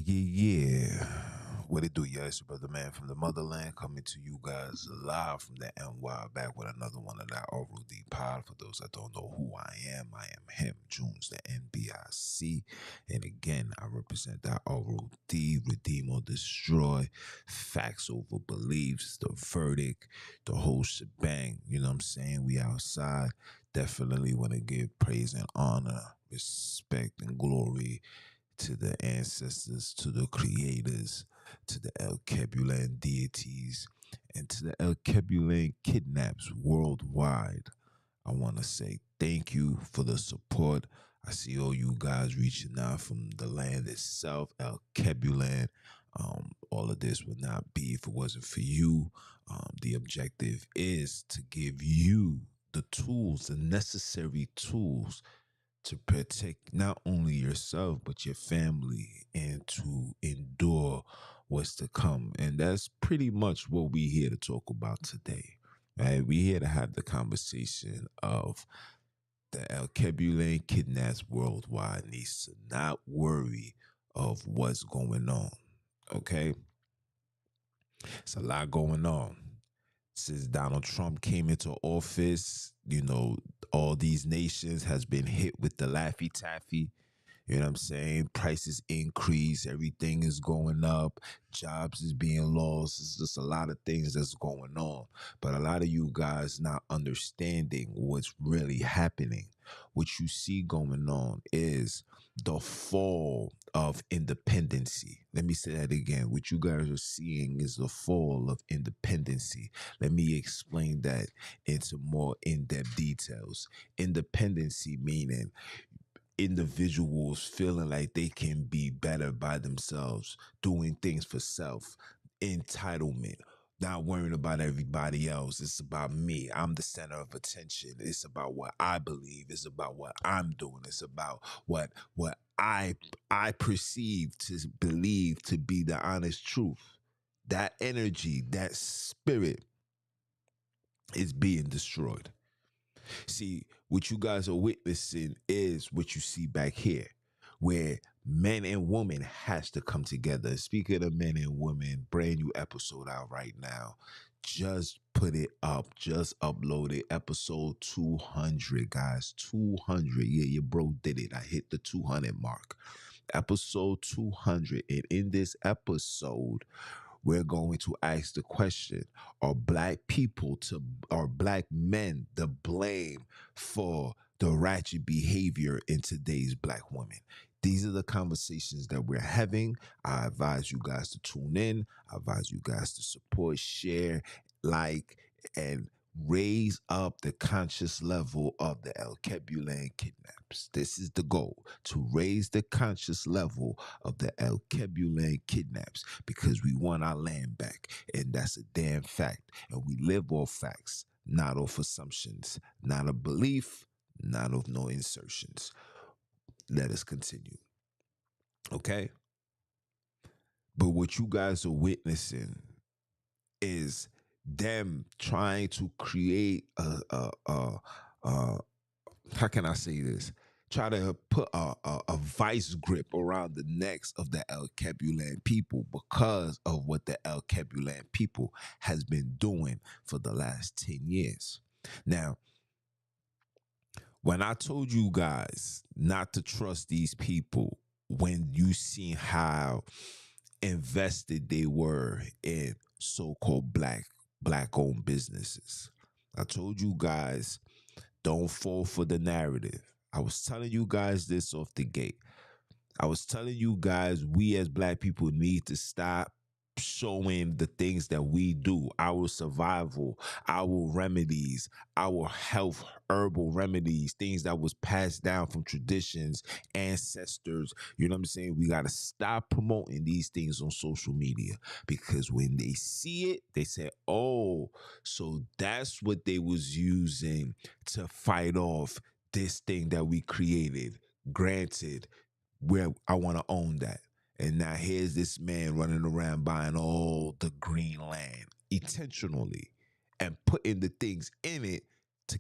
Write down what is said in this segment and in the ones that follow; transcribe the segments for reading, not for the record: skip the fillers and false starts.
Yeah. What it do, yeah? It's your brother man from the motherland coming to you guys live from the NY, back with another one of that Oral D pod. For those that don't know who I am him, Junes, the NBIC. And again, I represent that Oral D, redeem or destroy, facts over beliefs, the verdict, the whole shebang. You know what I'm saying? We outside. Definitely want to give praise and honor, respect and glory to the ancestors, to the creators, to the Alkebulan deities, and to the Alkebulan kidnaps worldwide. I want to say thank you for the support. I see all you guys reaching out from the land itself, Alkebulan. All of this would not be if it wasn't for you. The objective is to give you the tools, the necessary tools to protect not only yourself but your family and to endure what's to come. And that's pretty much what we're here to talk about today. Right? We're here to have the conversation of the Alkebulan kidnaps worldwide needs to not worry of what's going on. Okay? It's a lot going on. Since Donald Trump came into office, all these nations has been hit with the Laffy Taffy. You know what I'm saying? Prices increase, everything is going up, jobs is being lost. It's just a lot of things that's going on. But a lot of you guys not understanding what's really happening. What you see going on is the fall of independency. Let me say that again. What you guys are seeing is the fall of independency. Let me explain that into more in-depth details. Independency meaning individuals feeling like they can be better by themselves, doing things for self, entitlement, not worrying about everybody else. It's about me. I'm the center of attention. It's about what I believe. It's about what I'm doing. It's about what I perceive to believe to be the honest truth. That energy, that spirit is being destroyed. See, what you guys are witnessing is what you see back here, where men and women has to come together. Speaking of men and women, brand new episode out right now. Just put it up. Just upload it. Episode 200, guys. 200. Yeah, your bro did it. I hit the 200 mark. Episode 200. And in this episode, we're going to ask the question, are black men to blame for the ratchet behavior in today's black women? These are the conversations that we're having. I advise you guys to tune in. I advise you guys to support, share, like, and raise up the conscious level of the Alkebulan kidnaps. This is the goal, to raise the conscious level of the Alkebulan kidnaps, because we want our land back, and that's a damn fact. And we live off facts, not off assumptions, not a belief, not of no insertions. Let us continue. Okay? But what you guys are witnessing is them trying to create a how can I say this? Try to put a vice grip around the necks of the Alkebulan people because of what the Alkebulan people has been doing for the last 10 years. Now, when I told you guys not to trust these people, when you see how invested they were in so-called black owned businesses, I told you guys don't fall for the narrative. I was telling you guys this off the gate. I was telling you guys we as black people need to stop showing the things that we do, our survival, our remedies, our health herbal remedies, things that was passed down from traditions, ancestors. You know what I'm saying? We got to stop promoting these things on social media, because when they see it, they say, oh, so that's what they was using to fight off this thing that we created. Granted, where I want to own that. And now here's this man running around buying all the green land intentionally and putting the things in it to,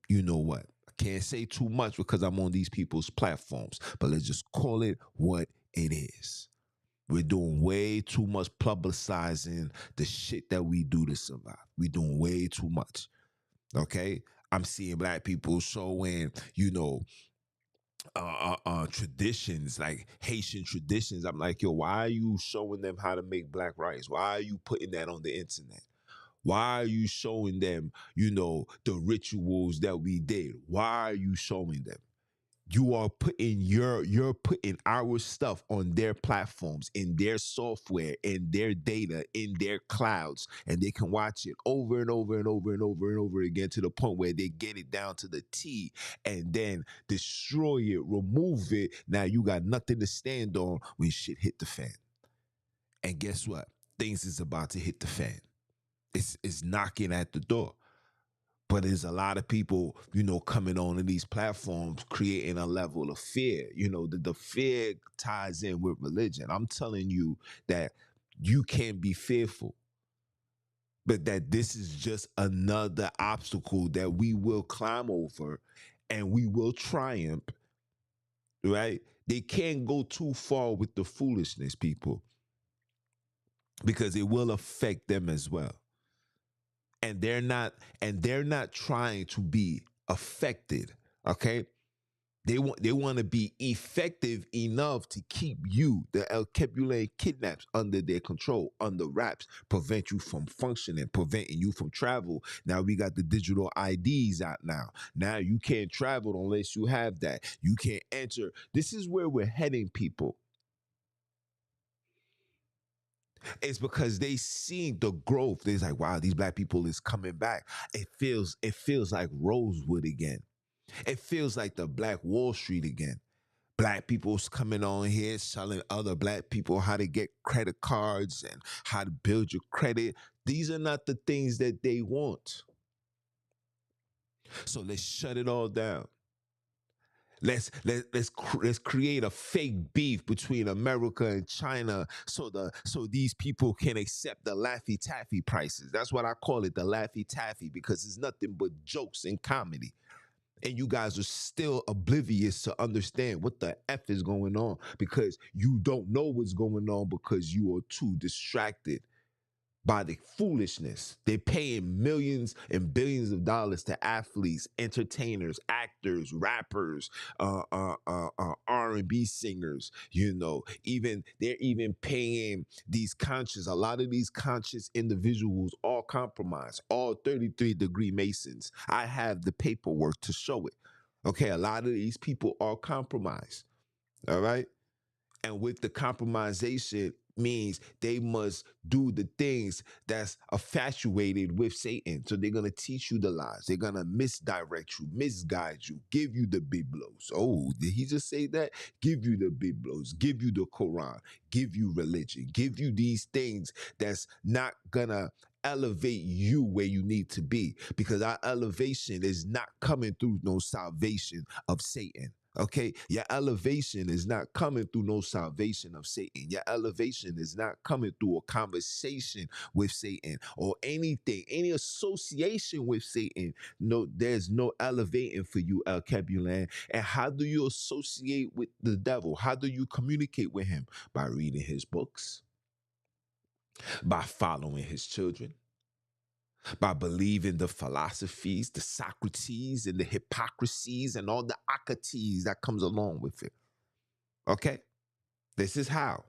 you know what? I can't say too much because I'm on these people's platforms, but let's just call it what it is. We're doing way too much publicizing the shit that we do to survive. We're doing way too much. Okay. I'm seeing black people showing, traditions like Haitian traditions. I'm like, yo, why are you showing them how to make black rice? Why are you putting that on the internet? Why are you showing them, the rituals that we did? Why are you showing them? You are putting you're putting our stuff on their platforms, in their software, in their data, in their clouds, and they can watch it over and over and over and over and over again to the point where they get it down to the T and then destroy it, remove it. Now you got nothing to stand on when shit hit the fan. And guess what? Things is about to hit the fan. It's knocking at the door. But there's a lot of people, coming on to these platforms creating a level of fear. The fear ties in with religion. I'm telling you that you can't be fearful, but that this is just another obstacle that we will climb over and we will triumph, right? They can't go too far with the foolishness, people, because it will affect them as well. And they're not trying to be affected, okay? They want to be effective enough to keep you, the Alkebulan Kidnappeds, under their control, under wraps, prevent you from functioning, preventing you from travel. Now we got the digital IDs out now. Now you can't travel unless you have that. You can't enter. This is where we're heading, people. It's because they seen the growth. They're like, wow, these black people is coming back. It feels like Rosewood again. It feels like the Black Wall Street again. Black people's coming on here selling other black people how to get credit cards and how to build your credit. These are not the things that they want. So let's shut it all down. Let's create a fake beef between America and China so these people can accept the Laffy Taffy prices. That's what I call it, the Laffy Taffy, because it's nothing but jokes and comedy. And you guys are still oblivious to understand what the F is going on because you don't know what's going on because you are too distracted by the foolishness. They're paying millions and billions of dollars to athletes, entertainers, actors, rappers, R&B singers. Even they're even paying these conscious. A lot of these conscious individuals, all compromised, all 33-degree Masons. I have the paperwork to show it. Okay, a lot of these people are compromised. All right. And with the compromisation means they must do the things that's infatuated with Satan. So they're going to teach you the lies. They're going to misdirect you, misguide you, give you the big blows. Oh, did he just say that? Give you the big blows, give you the Quran, give you religion, give you these things that's not going to elevate you where you need to be because our elevation is not coming through no salvation of Satan. Okay, your elevation is not coming through no salvation of Satan. Your elevation is not coming through a conversation with Satan or anything, any association with Satan. No, there's no elevating for you, Alkebulan. And how do you associate with the devil? How do you communicate with him? By reading his books, by following his children, by believing the philosophies, the Socrates and the hypocrisies and all the akates that comes along with it. Okay? This is how.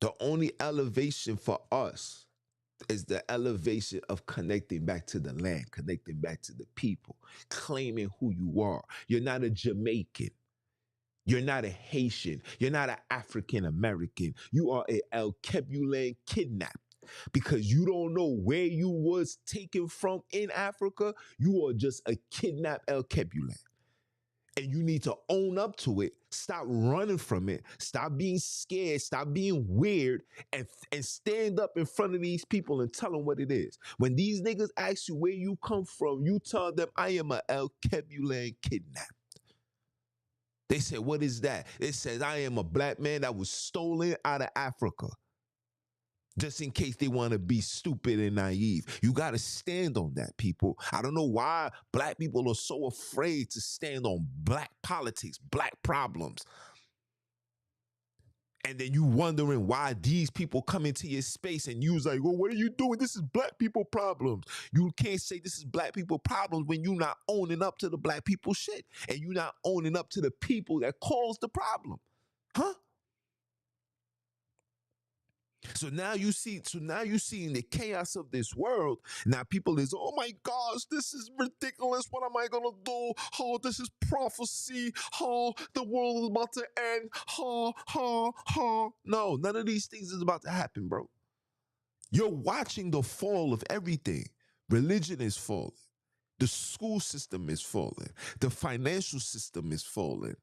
The only elevation for us is the elevation of connecting back to the land, connecting back to the people, claiming who you are. You're not a Jamaican. You're not a Haitian. You're not an African American. You are a Alkebulan kidnapped because you don't know where you was taken from in Africa. You are just a kidnapped Alkebulan. And you need to own up to it. Stop running from it. Stop being scared. Stop being weird and stand up in front of these people and tell them what it is. When these niggas ask you where you come from, you tell them, I am a Alkebulan kidnapped. They said, what is that? It says, I am a black man that was stolen out of Africa. Just in case they want to be stupid and naive. You got to stand on that, people. I don't know why black people are so afraid to stand on black politics, black problems. And then you wondering why these people come into your space and you was like, well, what are you doing? This is black people problems. You can't say this is black people problems when you not owning up to the black people shit and you not owning up to the people that caused the problem. Huh? So now you see in the chaos of this world. Now people is, oh my gosh, this is ridiculous. What am I gonna do? Oh, this is prophecy. Oh, the world is about to end. No, none of these things is about to happen, bro. You're watching the fall of everything. Religion is falling. The school system is falling. The financial system is falling.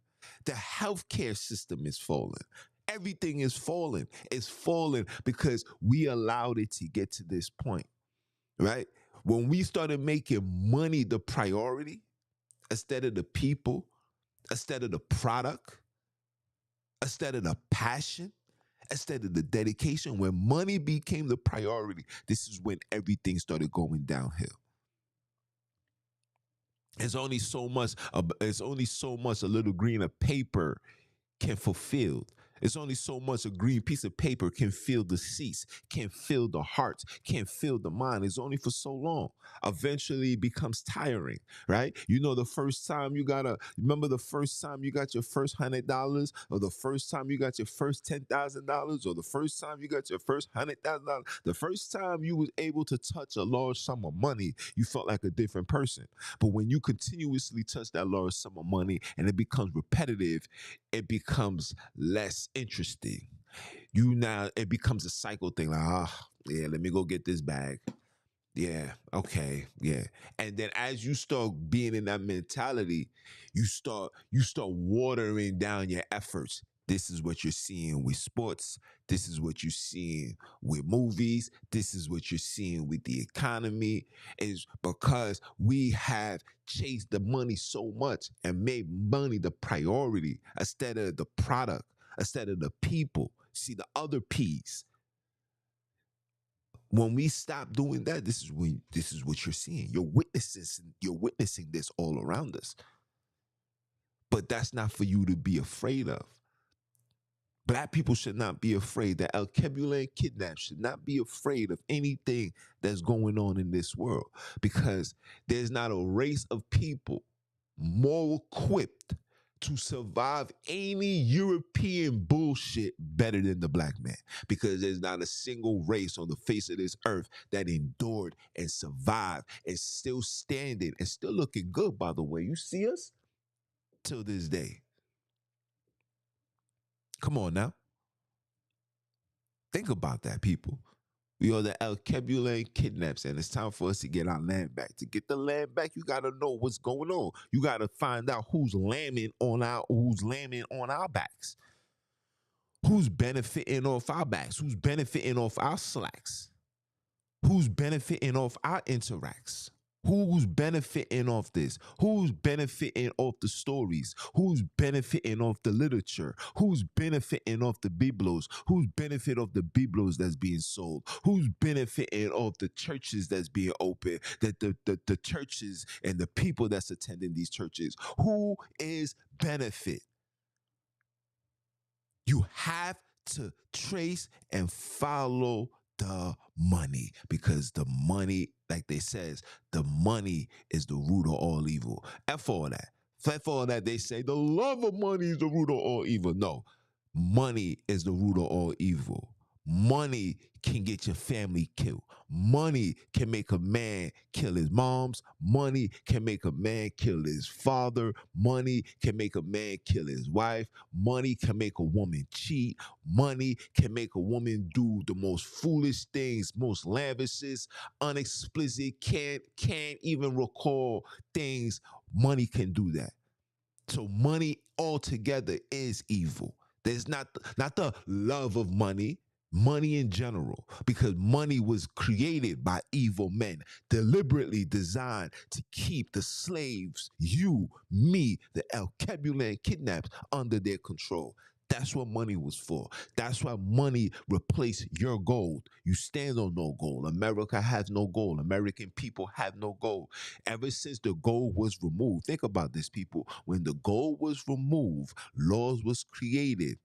The healthcare system is falling. Everything is falling. It's falling because we allowed it to get to this point, right? When we started making money the priority instead of the people, instead of the product, instead of the passion, instead of the dedication, when money became the priority, this is when everything started going downhill. It's only so much a little green of paper can fulfill. It's only so much a green piece of paper can fill the seats, can fill the hearts, can fill the mind. It's only for so long. Eventually it becomes tiring, right? You know, the first time you gotta remember the first time you got your first $100, or the first time you got your first $10,000, or the first time you got your first $100,000. The first time you was able to touch a large sum of money, you felt like a different person. But when you continuously touch that large sum of money and it becomes repetitive, it becomes less interesting. It becomes a cycle thing. Like, yeah, let me go get this bag. Yeah, okay, yeah. And then as you start being in that mentality, you start watering down your efforts. This is what you're seeing with sports. This is what you're seeing with movies. This is what you're seeing with the economy. Is because we have chased the money so much and made money the priority instead of the product, instead of the people. See the other P's. When we stop doing that, this is what you're seeing. You're witnessing this all around us. But that's not for you to be afraid of. Black people should not be afraid. The Alkebulan Kidnappeds should not be afraid of anything that's going on in this world, because there's not a race of people more equipped to survive any European bullshit better than the black man, because there's not a single race on the face of this earth that endured and survived and still standing and still looking good, by the way. You see us till this day. Come on now. Think about that, people. We are the Alkebulan Kidnaps, and it's time for us to get our land back. To get the land back, you gotta know what's going on. You gotta find out who's lambing on our backs, who's benefiting off our backs, who's benefiting off our slacks, who's benefiting off our interacts. Who's benefiting off this? Who's benefiting off the stories? Who's benefiting off the literature? Who's benefiting off the biblos? Who's benefiting off the biblos that's being sold? Who's benefiting off the churches that's being open? The churches and the people that's attending these churches. Who is benefit? You have to trace and follow the money, because the money, like they says, the money is the root of all evil. F all that. F all that. They say the love of money is the root of all evil. No, money is the root of all evil. Money can get your family killed. Money can make a man kill his moms. Money can make a man kill his father. Money can make a man kill his wife. Money can make a woman cheat. Money can make a woman do the most foolish things, most lavishest, unexplicit, can't even recall things. Money can do that. So money altogether is evil. There's not the love of money, money in general, because money was created by evil men, deliberately designed to keep the slaves, you, me, the Alkebulan kidnapped, under their control. That's what money was for. That's why money replaced your gold. You stand on no gold. America has no gold. American people have no gold. Ever since the gold was removed, think about this, people. When the gold was removed, laws was created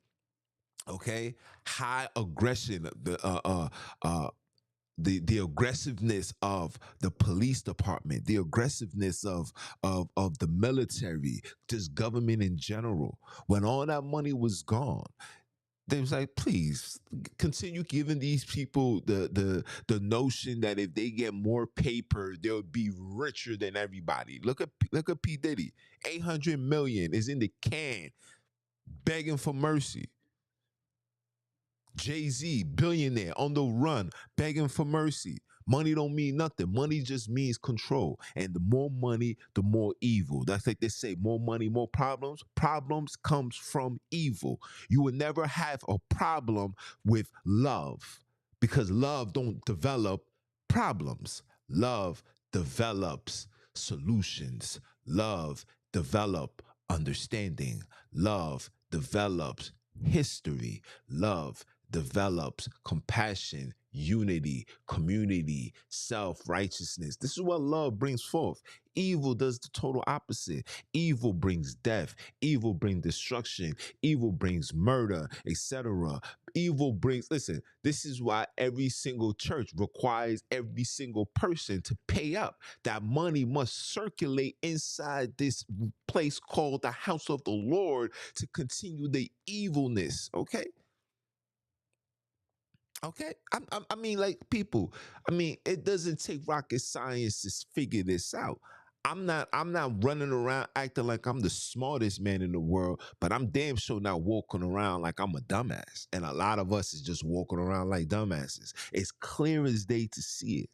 Okay, high aggression, uh, the aggressiveness of the police department, the aggressiveness of the military, just government in general. When all that money was gone, they was like, please continue giving these people the notion that if they get more paper, they'll be richer than everybody. Look at P Diddy, 800 million is in the can, begging for mercy. Jay-Z, billionaire on the run, begging for mercy. Money don't mean nothing. Money just means control. And the more money, the more evil. That's like they say, more money, more problems. Problems comes from evil. You will never have a problem with love because love don't develop problems. Love develops solutions. Love develop understanding. Love develops history. Love develops compassion, unity, community, self righteousness. This is what love brings forth. Evil does the total opposite. Evil brings death, evil brings destruction, evil brings murder, etc. Evil brings, listen, this is why every single church requires every single person to pay up. That money must circulate inside this place called the house of the Lord to continue the evilness, okay? Okay, I mean, like people. I mean, it doesn't take rocket science to figure this out. I'm not running around acting like I'm the smartest man in the world, but I'm damn sure not walking around like I'm a dumbass. And a lot of us is just walking around like dumbasses. It's clear as day to see it.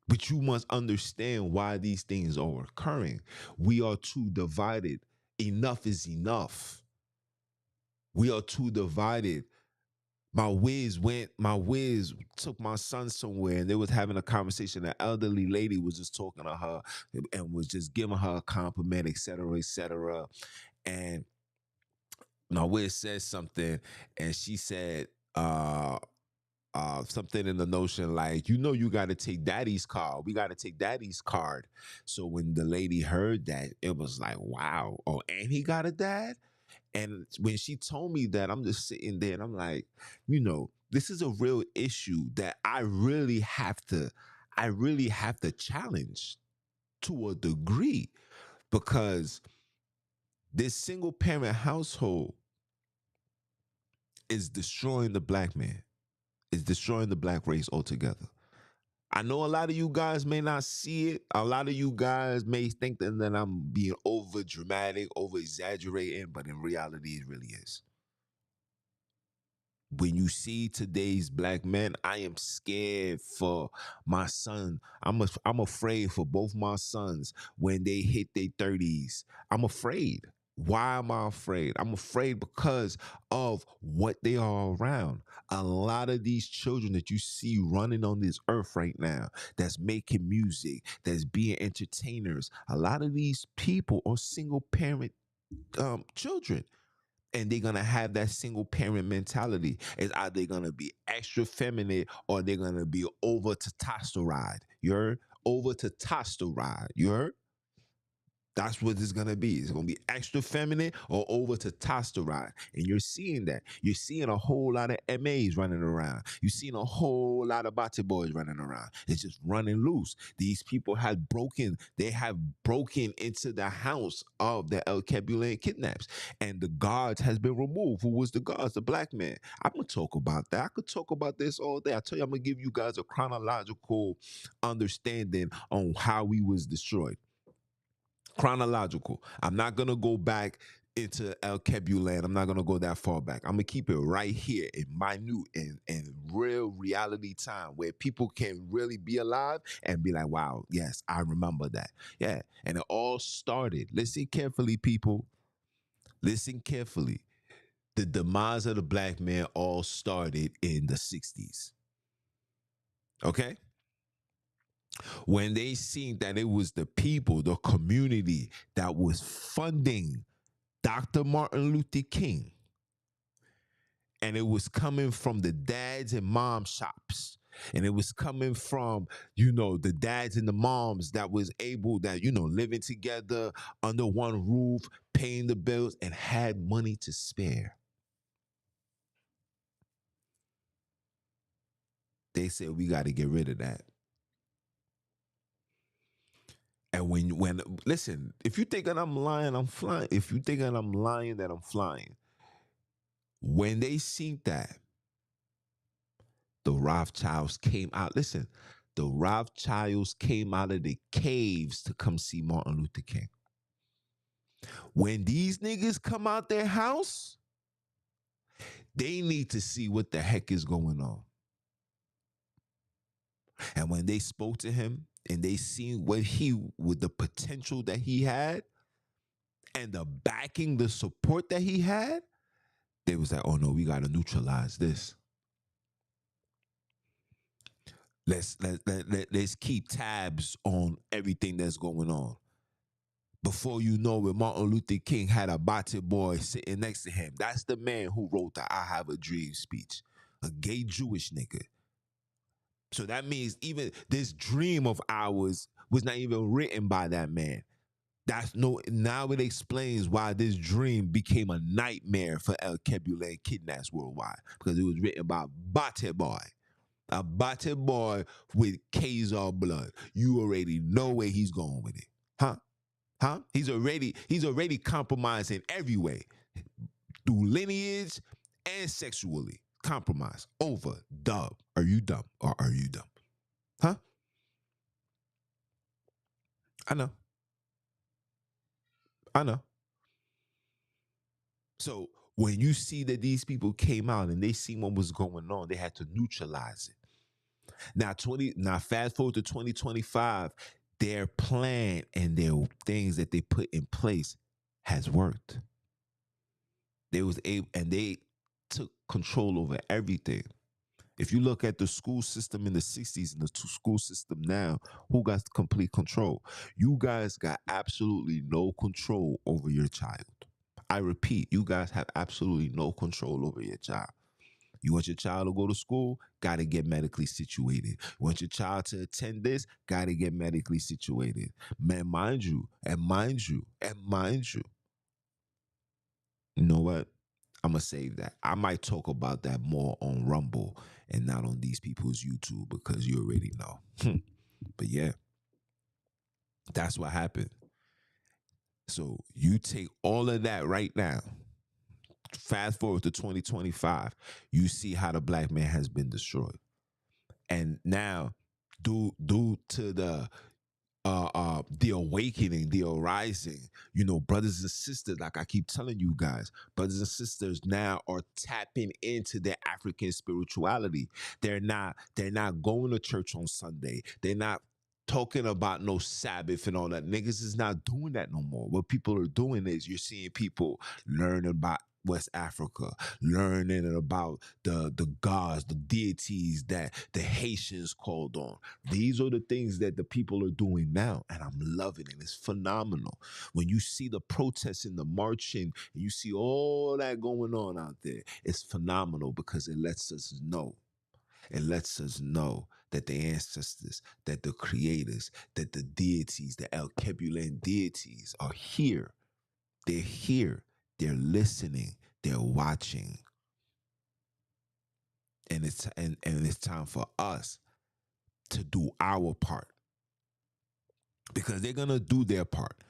But you must understand why these things are occurring. We are too divided. Enough is enough. We are too divided. My whiz took my son somewhere and they was having a conversation. An elderly lady was just talking to her and was just giving her a compliment, etc., etc. And my whiz said something and she said something in the notion like, you got to take daddy's card. We got to take daddy's card. So when the lady heard that, it was like, wow. Oh, and he got a dad? And when she told me that, I'm just sitting there and I'm like, this is a real issue that I really have to challenge to a degree because this single parent household is destroying the black man, is destroying the black race altogether. I know a lot of you guys may not see it. A lot of you guys may think that I'm being over dramatic, over exaggerating, but in reality, it really is. When you see today's black men, I am scared for my son. I'm afraid for both my sons when they hit their 30s. I'm afraid. Why am I afraid? I'm afraid because of what they are around. A lot of these children that you see running on this earth right now, that's making music, that's being entertainers, a lot of these people are single parent children, and they're gonna have that single parent mentality. It's either gonna be extra feminine or they're gonna be over testosterone. You heard? Over testosterone. You heard? That's what it's gonna be. It's gonna be extra feminine or over testosterone. And you're seeing that. You're seeing a whole lot of MAs running around. You're seeing a whole lot of body boys running around. It's just running loose. These people they have broken into the house of the Alkebulan Kidnaps. And the guards has been removed. Who was the guards? The black man. I'm gonna talk about that. I could talk about this all day. I tell you, I'm gonna give you guys a chronological understanding on how we was destroyed. Chronological. I'm not gonna go back into El Kebulan. I'm not gonna go that far back. I'm gonna keep it right here in minute and real reality time where people can really be alive and be like, wow, yes, I remember that. Yeah. And it all started. Listen carefully, people. Listen carefully. The demise of the black man all started in the 60s. Okay? When they seen that it was the people, the community that was funding Dr. Martin Luther King, and it was coming from the dads and mom shops. And it was coming from, the dads and the moms that was able that, living together under one roof, paying the bills and had money to spare. they said we got to get rid of that. And when listen, if you thinking I'm lying, I'm flying. If you thinking I'm lying, that I'm flying. When they seen that, the Rothschilds came out. Listen, the Rothschilds came out of the caves to come see Martin Luther King. When these niggas come out their house, they need to see what the heck is going on. And when they spoke to him and they seen what with the potential that he had and the backing, the support that he had, they was like, oh no, we gotta neutralize this. Let's keep tabs on everything that's going on. Before you know it, Martin Luther King had a Bate boy sitting next to him. That's the man who wrote the I Have a Dream speech. A gay Jewish nigga. So that means even this dream of ours was not even written by that man. Now it explains why this dream became a nightmare for Alkebulan Kidnappeds worldwide. Because it was written by Bate boy. A Bate boy with Khazar blood. You already know where he's going with it. Huh? Huh? He's already compromised in every way. Through lineage and sexually. Compromise. Over. Dub. Are you dumb or are you dumb? Huh? I know. I know. So when you see that these people came out and they see what was going on, they had to neutralize it. Now fast forward to 2025, their plan and their things that they put in place has worked. They was able and they took control over everything. If you look at the school system in the 60s and the school system now, who got complete control? You guys got absolutely no control over your child. I repeat, you guys have absolutely no control over your child. You want your child to go to school, got to get medically situated. You want your child to attend this, got to get medically situated. Man, mind you, you know what? I'm going to save that. I might talk about that more on Rumble and not on these people's YouTube because you already know. But yeah, that's what happened. So you take all of that right now, fast forward to 2025, you see how the black man has been destroyed. And now, due to the awakening, the arising, brothers and sisters, like I keep telling you guys, brothers and sisters now are tapping into their African spirituality. They're not going to church on Sunday. They're not talking about no Sabbath and all that. Niggas is not doing that no more. What people are doing is you're seeing people learn about West Africa, learning about the gods, the deities that the Haitians called on. These are the things that the people are doing now, and I'm loving it. It's phenomenal. When you see the protests and the marching, and you see all that going on out there, it's phenomenal because it lets us know. It lets us know that the ancestors, that the creators, that the deities, the Alkebulan deities are here. They're here. They're listening. They're watching. And it's time for us to do our part. Because they're going to do their part.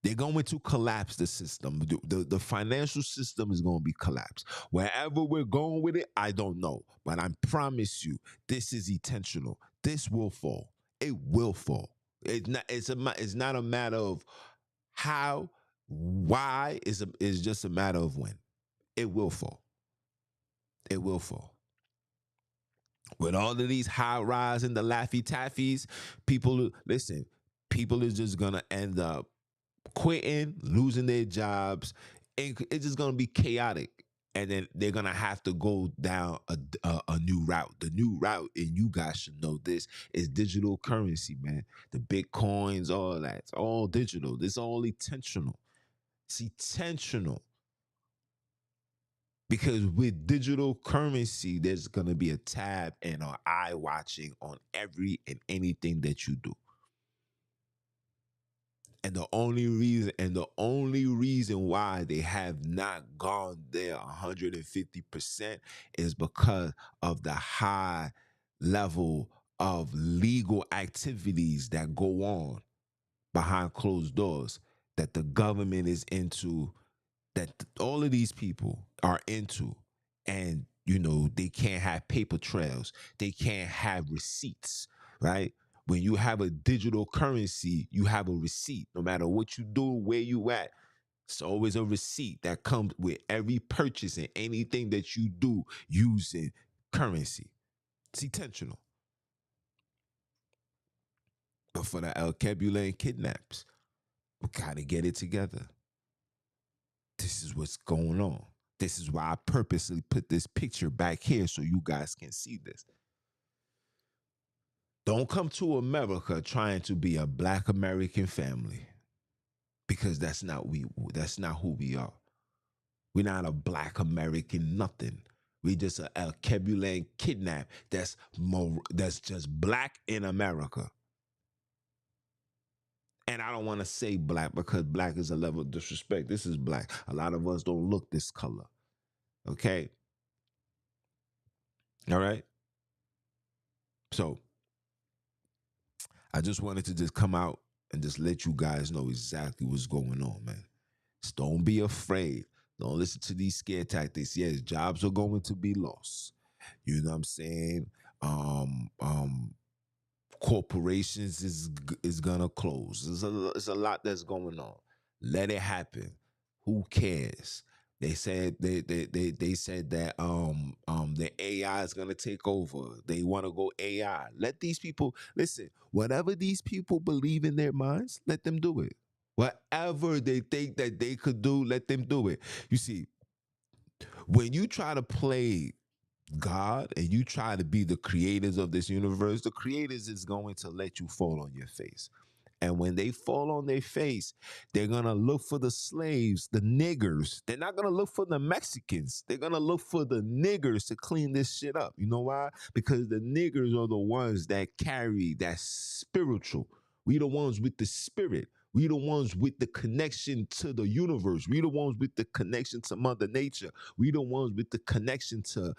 They're going to collapse the system. The financial system is going to be collapsed. Wherever we're going with it, I don't know. But I promise you, this is intentional. This will fall. It will fall. It's not a matter of how, why, it's just a matter of when. It will fall. It will fall. With all of these high rise and the Laffy Taffies, people is just going to end up quitting, losing their jobs, and it's just gonna be chaotic. And then they're gonna have to go down a new route. The new route, and you guys should know this, is digital currency, man. The Bitcoins, all that. It's all digital. It's all intentional. It's intentional. Because with digital currency, there's gonna be a tab and an eye watching on every and anything that you do. And the only reason why they have not gone there 150% is because of the high level of legal activities that go on behind closed doors that the government is into, that all of these people are into. And they can't have paper trails, they can't have receipts, right? When you have a digital currency, you have a receipt. No matter what you do, where you at, it's always a receipt that comes with every purchase and anything that you do using currency. It's intentional. But for the Alkebulan kidnaps, we gotta get it together. This is what's going on. This is why I purposely put this picture back here so you guys can see this. Don't come to America trying to be a black American family, because that's not who we are. We're not a black American nothing. We just a Alkebulan kidnap that's just black in America. And I don't want to say black because black is a level of disrespect. This is black. A lot of us don't look this color. Okay? All right? So I just wanted to just come out and just let you guys know exactly what's going on, man. Just don't be afraid. Don't listen to these scare tactics. Yes, jobs are going to be lost. You know what I'm saying? Um, um, Corporations is gonna close. There's a lot that's going on. Let it happen. Who cares? They said that the AI is gonna take over. They want to go AI. Let these people listen. Whatever these people believe in their minds, let them do it. Whatever they think that they could do, let them do it. You see, when you try to play God and you try to be the creators of this universe, the creators is going to let you fall on your face. And when they fall on their face, they're going to look for the slaves, the niggers. They're not going to look for the Mexicans. They're going to look for the niggers to clean this shit up. You know why? Because the niggers are the ones that carry that spiritual. We the ones with the spirit. We the ones with the connection to the universe. We the ones with the connection to Mother Nature. We the ones with the connection to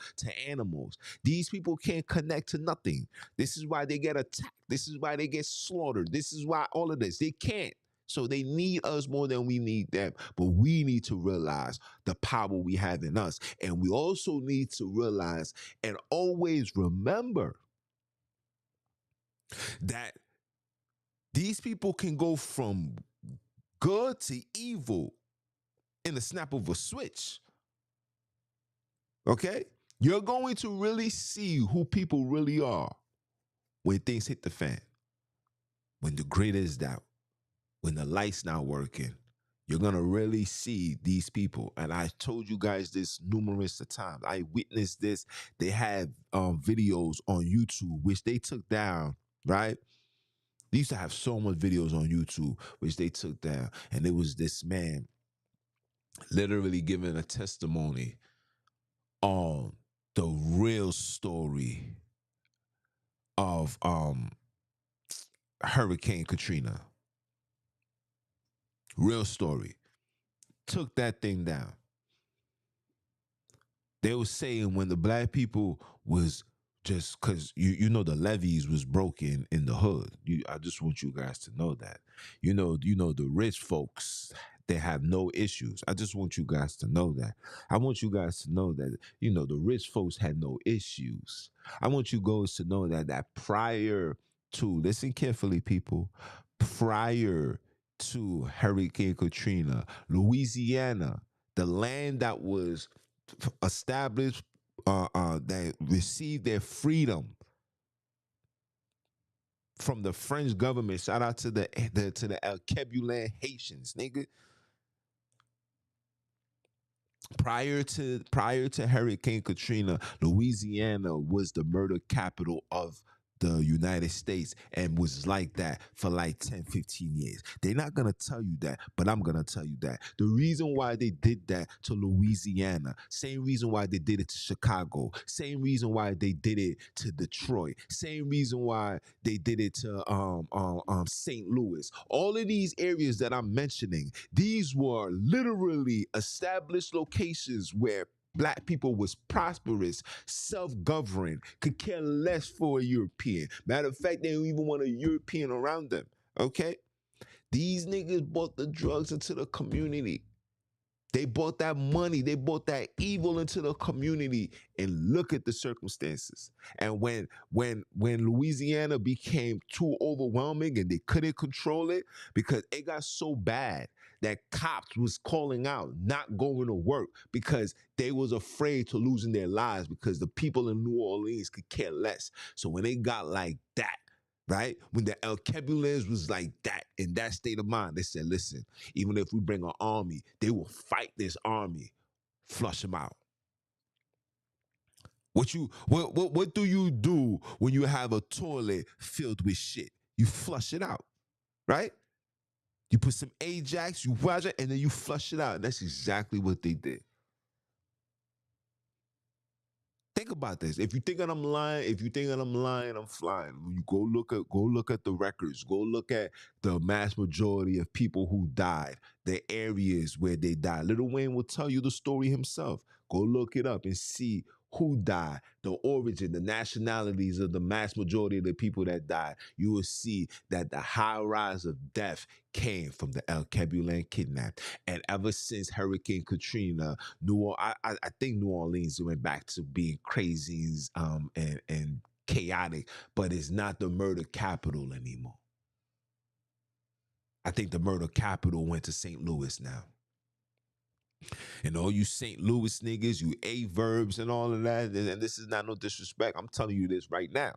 animals. These people can't connect to nothing. This is why they get attacked. This is why they get slaughtered. This is why all of this. They can't. So they need us more than we need them. But we need to realize the power we have in us. And we also need to realize and always remember that these people can go from good to evil in the snap of a switch. Okay? You're going to really see who people really are when things hit the fan. When the grid is down, when the light's not working, you're going to really see these people. And I told you guys this numerous of times. I witnessed this. They have videos on YouTube, which they took down, right? They used to have so much videos on YouTube, which they took down. And it was this man literally giving a testimony on the real story of Hurricane Katrina. Real story. Took that thing down. They were saying when the black people was just because the levees was broken in the hood. I just want you guys to know that. The rich folks, they have no issues. I just want you guys to know that. I want you guys to know that, the rich folks had no issues. I want you guys to know that prior to, listen carefully, people, prior to Hurricane Katrina, Louisiana, the land that was established, that received their freedom from the French government. Shout out to the Alkebulan Haitians, nigga. Prior to Hurricane Katrina, Louisiana was the murder capital of the United States and was like that for like 10, 15 years. They're not going to tell you that, but I'm going to tell you that. The reason why they did that to Louisiana, same reason why they did it to Chicago, same reason why they did it to Detroit, same reason why they did it to St. Louis. All of these areas that I'm mentioning, these were literally established locations where Black people was prosperous, self-governed, could care less for a European. Matter of fact, they don't even want a European around them. Okay? These niggas brought the drugs into the community. They brought that money, they brought that evil into the community, and look at the circumstances. And when Louisiana became too overwhelming and they couldn't control it because it got so bad that cops was calling out, not going to work because they was afraid to losing their lives because the people in New Orleans could care less. So when they got like that, right? When the Alkebulans was like that in that state of mind, they said, listen, even if we bring an army, they will fight this army, flush them out. What do you do when you have a toilet filled with shit? You flush it out, right? You put some Ajax, you wash it, and then you flush it out. And that's exactly what they did. Think about this. If you think that I'm lying, if you think that I'm lying, I'm flying. When you go look at the records, go look at the mass majority of people who died, the areas where they died. Lil Wayne will tell you the story himself. Go look it up and see who died, the origin, the nationalities of the mass majority of the people that died. You will see that the high rise of death came from the Alkebulan kidnap. And ever since Hurricane Katrina, I think New Orleans went back to being crazy and chaotic, but it's not the murder capital anymore. I think the murder capital went to St. Louis now. And all you St. Louis niggas, you A verbs and all of that, and this is not no disrespect. I'm telling you this right now.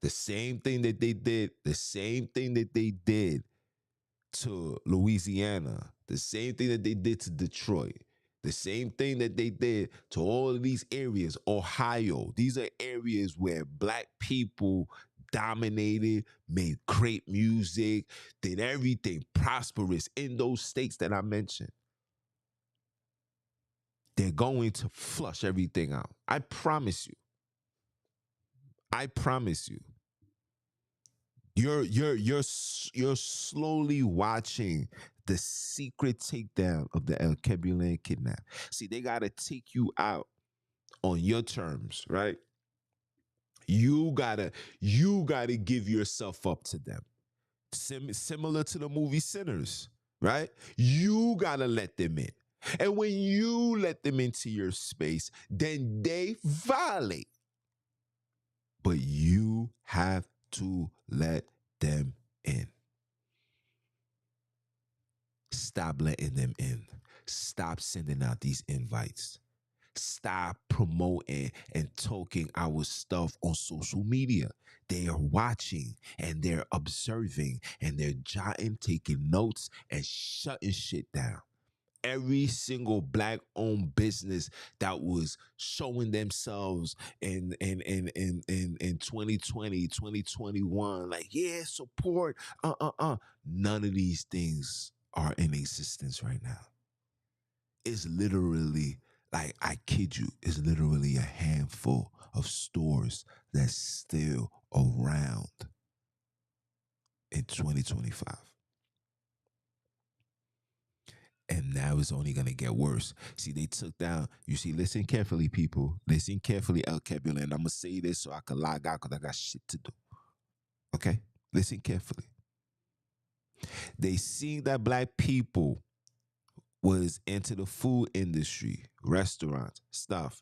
The same thing that they did, the same thing that they did to Louisiana, the same thing that they did to Detroit, the same thing that they did to all of these areas, Ohio. These are areas where black people dominated, made great music, did everything prosperous in those states that I mentioned. They're going to flush everything out. I promise you. I promise you. You're slowly watching the secret takedown of the Alkebulan kidnap. See, they gotta take you out on your terms, right? You gotta give yourself up to them. Similar to the movie Sinners, right? You gotta let them in. And when you let them into your space, then they violate. But you have to let them in. Stop letting them in. Stop sending out these invites. Stop promoting and talking our stuff on social media. They are watching and they're observing and they're jotting, taking notes, and shutting shit down. Every single black owned business that was showing themselves in 2020, 2021, like, yeah, support, none of these things are in existence right now. It's literally, like, I kid you, it's literally a handful of stores that's still around in 2025. And now it's only gonna get worse. See, they took down. You see, listen carefully, people. Listen carefully, Alkebulan. I'm gonna say this so I can log out because I got shit to do. Okay, listen carefully. They see that black people was into the food industry, restaurants, stuff.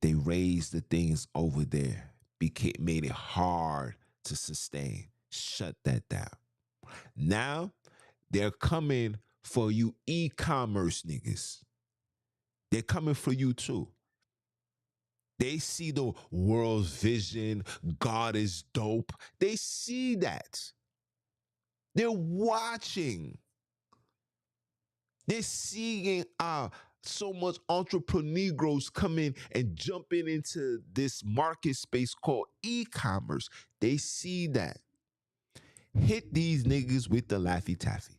They raised the things over there, made it hard to sustain. Shut that down. Now they're coming for you e-commerce niggas. They're coming for you too. They see the world's vision. God is dope. They see that. They're watching. They're seeing so much entrepreneurs coming and jumping into this market space called e-commerce. They see that. Hit these niggas with the Laffy Taffy.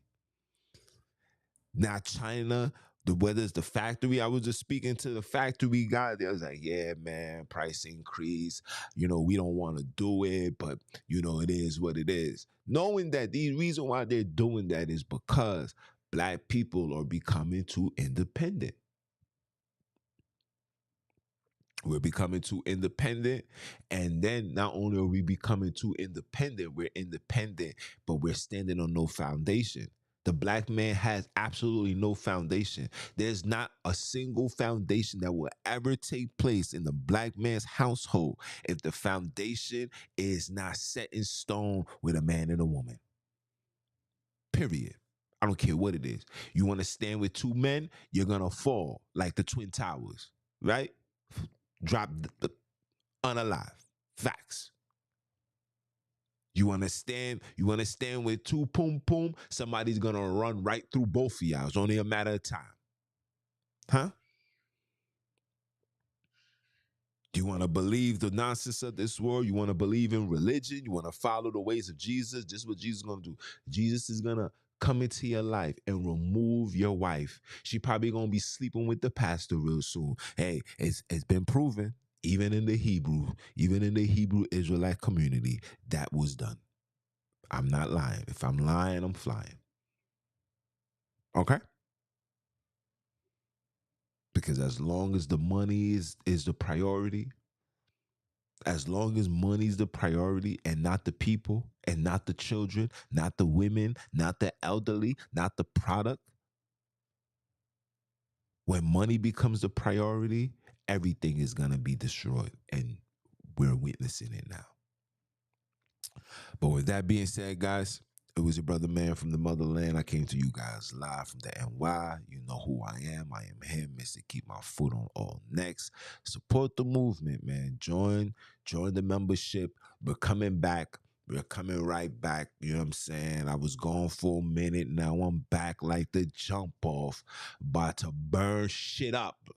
Now China, whether it's the factory, I was just speaking to the factory guy. They was like, yeah, man, price increase. We don't want to do it, but it is what it is. Knowing that the reason why they're doing that is because black people are becoming too independent. We're becoming too independent. And then not only are we becoming too independent, we're independent, but we're standing on no foundation. The black man has absolutely no foundation. There's not a single foundation that will ever take place in the black man's household if the foundation is not set in stone with a man and a woman. Period. I don't care what it is. You want to stand with two men, you're going to fall like the Twin Towers, right? Drop unalive. Facts. You want to stand with two poom poom, somebody's going to run right through both of y'all. It's only a matter of time. Huh? Do you want to believe the nonsense of this world? You want to believe in religion? You want to follow the ways of Jesus? This is what Jesus is going to do. Jesus is going to come into your life and remove your wife. She probably going to be sleeping with the pastor real soon. Hey, it's been proven, even in the Hebrew Israelite community, that was done. I'm not lying. If I'm lying, I'm flying. Okay? Because as long as the money is the priority, as long as money's the priority and not the people and not the children, not the women, not the elderly, not the product, when money becomes the priority, everything is going to be destroyed. And we're witnessing it now. But with that being said, guys, it was your brother man from the motherland. I came to you guys live from the NY. You know who I am. I am him, Mr. Keep My Foot on All Necks. Support the movement, man. Join the membership. We're coming back. We're coming right back. You know what I'm saying? I was gone for a minute. Now I'm back like the jump off. About to burn shit up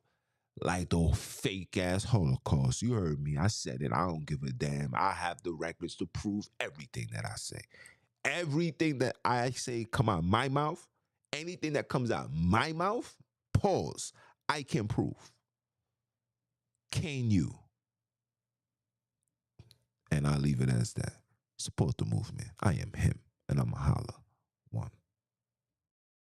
like the fake ass Holocaust. You heard me. I said it. I don't give a damn. I have the records to prove everything that I say. Everything that I say come out my mouth, anything that comes out my mouth, pause. I can prove. Can you? And I'll leave it as that. Support the movement. I am him, and I'm a holla.